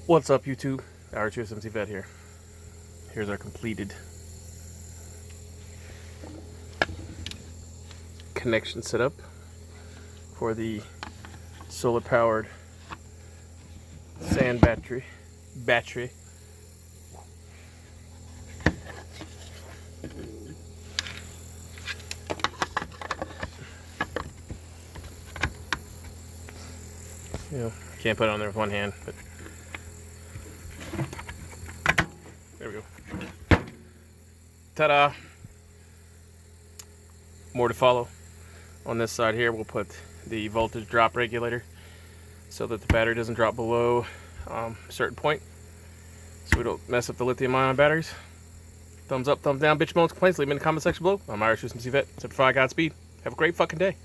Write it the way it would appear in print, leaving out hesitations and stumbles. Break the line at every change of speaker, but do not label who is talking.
What's up, YouTube? Our USMC vet here. Here's our completed connection setup for the solar powered sand battery. You know, can't put it on there with one hand, but there we go. Ta-da! More to follow. On this side here, we'll put the voltage drop regulator so that the battery doesn't drop below a certain point, so we don't mess up the lithium-ion batteries. Thumbs up, thumbs down, bitch moans, complaints, leave them in the comment section below. I'm Irish USMC vet, certified Godspeed. Have a great fucking day.